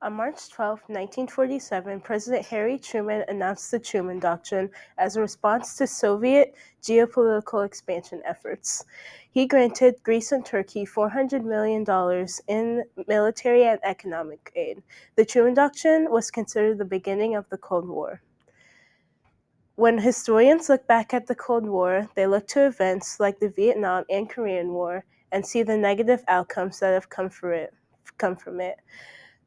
On March 12, 1947, President Harry Truman announced the Truman Doctrine as a response to Soviet geopolitical expansion efforts. He granted Greece and Turkey $400 million in military and economic aid. The Truman Doctrine was considered the beginning of the Cold War. When historians look back at the Cold War, they look to events like the Vietnam and Korean War and see the negative outcomes that have come from it.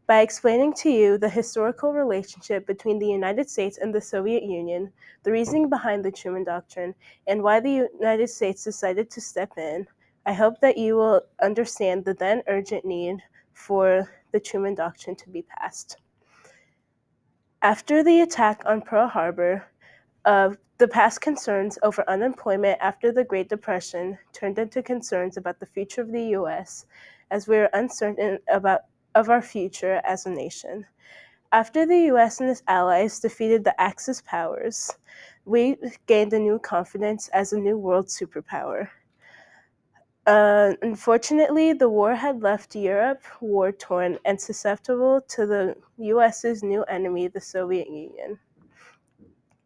By explaining to you the historical relationship between the United States and the Soviet Union, the reasoning behind the Truman Doctrine, and why the United States decided to step in, I hope that you will understand the then urgent need for the Truman Doctrine to be passed. After the attack on Pearl Harbor, the past concerns over unemployment after the Great Depression turned into concerns about the future of the U.S., as we are uncertain of our future as a nation. After the U.S. and its allies defeated the Axis powers, we gained a new confidence as a new world superpower. Unfortunately, the war had left Europe war-torn and susceptible to the U.S.'s new enemy, the Soviet Union.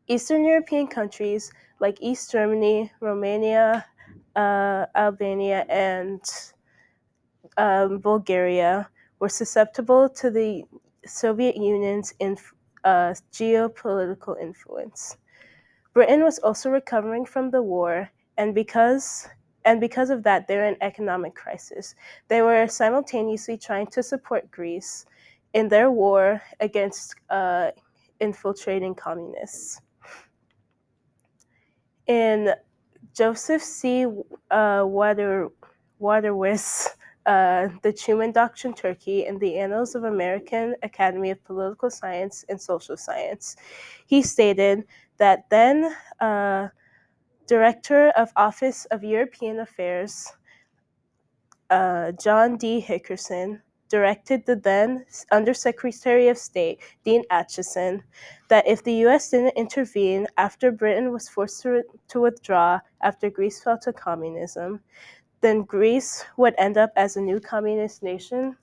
Eastern European countries like East Germany, Romania, Albania, and Bulgaria were susceptible to the Soviet Union's geopolitical influence. Britain was also recovering from the war, and because of that, they're in economic crisis. They were simultaneously trying to support Greece in their war against infiltrating communists. In Joseph C. Waterwitz, The Truman Doctrine, Turkey, in the Annals of American Academy of Political Science and Social Science, he stated that then Director of Office of European Affairs, John D. Hickerson, directed the then Undersecretary of State, Dean Acheson, that if the U.S. didn't intervene after Britain was forced to withdraw after Greece fell to communism, then Greece would end up as a new communist nation,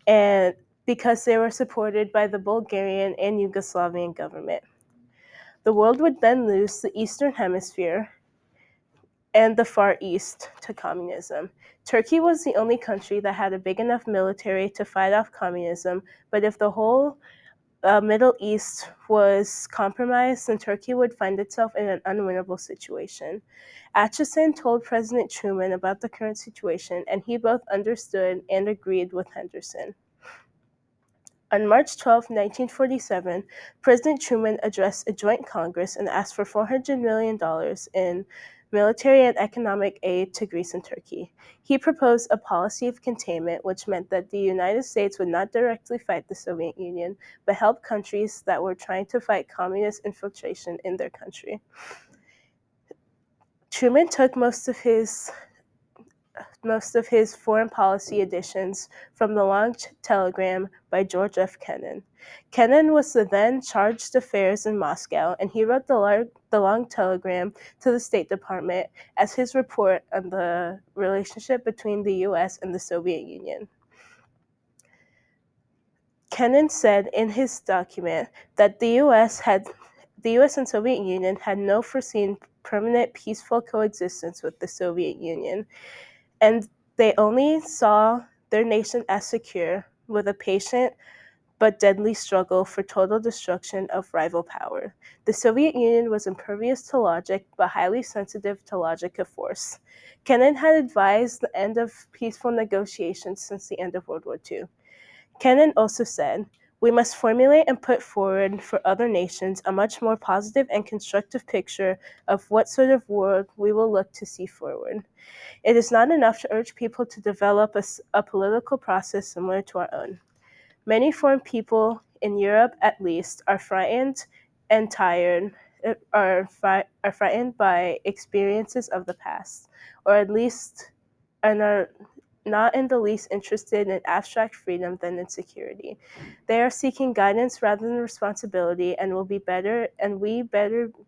and because they were supported by the Bulgarian and Yugoslavian government. The world would then lose the Eastern Hemisphere and the Far East to communism. Turkey was the only country that had a big enough military to fight off communism, but if the whole Middle East was compromised, then Turkey would find itself in an unwinnable situation. Acheson told President Truman about the current situation, and he both understood and agreed with Henderson. On March 12, 1947, President Truman addressed a joint Congress and asked for $400 million in military and economic aid to Greece and Turkey. He proposed a policy of containment, which meant that the United States would not directly fight the Soviet Union, but help countries that were trying to fight communist infiltration in their country. Truman took most of his foreign policy editions from the Long Telegram by George F. Kennan. Kennan was the then chargé d'affaires in Moscow, and he wrote the Long Telegram to the State Department as his report on the relationship between the U.S. and the Soviet Union. Kennan said in his document that the U.S. and Soviet Union had no foreseen permanent peaceful coexistence with the Soviet Union, and they only saw their nation as secure with a patient but deadly struggle for total destruction of rival power. The Soviet Union was impervious to logic but highly sensitive to logic of force. Kennan had advised the end of peaceful negotiations since the end of World War II. Kennan also said, "We must formulate and put forward for other nations a much more positive and constructive picture of what sort of world we will look to see forward. It is not enough to urge people to develop a political process similar to our own. Many foreign people, in Europe at least, are frightened and tired, are frightened by experiences of the past, or at least and are not in the least interested in abstract freedom than in security. They are seeking guidance rather than responsibility, and we better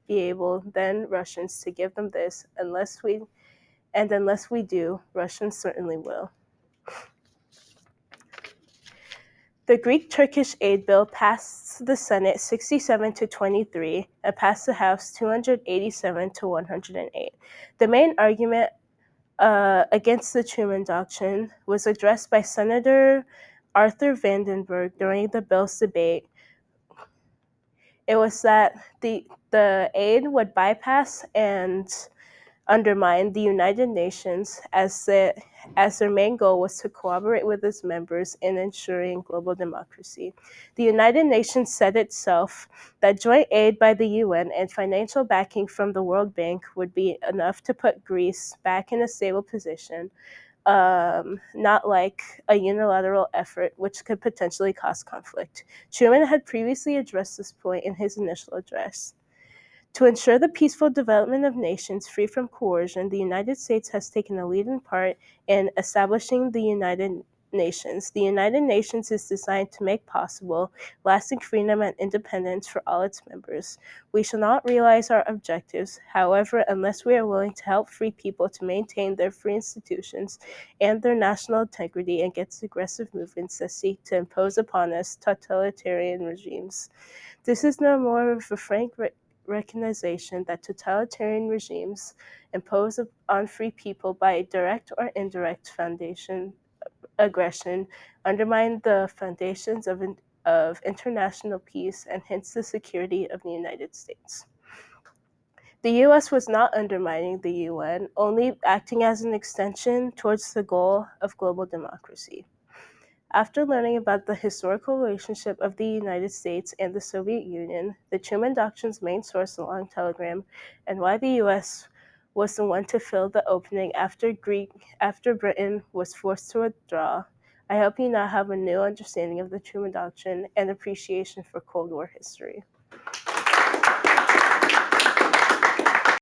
be able than Russians to give them this, unless we do, Russians certainly will." The Greek-Turkish aid bill passed the Senate 67 to 23 and passed the House 287 to 108. The main argument against the Truman Doctrine was addressed by Senator Arthur Vandenberg during the bill's debate. It was that the aid would bypass and undermine the United Nations as their main goal was to cooperate with its members in ensuring global democracy. The United Nations said itself that joint aid by the UN and financial backing from the World Bank would be enough to put Greece back in a stable position, not like a unilateral effort, which could potentially cause conflict. Truman had previously addressed this point in his initial address. To ensure the peaceful development of nations free from coercion, the United States has taken a leading part in establishing the United Nations. The United Nations is designed to make possible lasting freedom and independence for all its members. We shall not realize our objectives, however, unless we are willing to help free people to maintain their free institutions and their national integrity against aggressive movements that seek to impose upon us totalitarian regimes. This is no more of a frank recognition that totalitarian regimes impose on free people by direct or indirect foundation aggression undermine the foundations of international peace and hence the security of the United States. The US was not undermining the UN, only acting as an extension towards the goal of global democracy. After learning about the historical relationship of the United States and the Soviet Union, the Truman Doctrine's main source, the long telegram, and why the U.S. was the one to fill the opening after Britain was forced to withdraw, I hope you now have a new understanding of the Truman Doctrine and appreciation for Cold War history.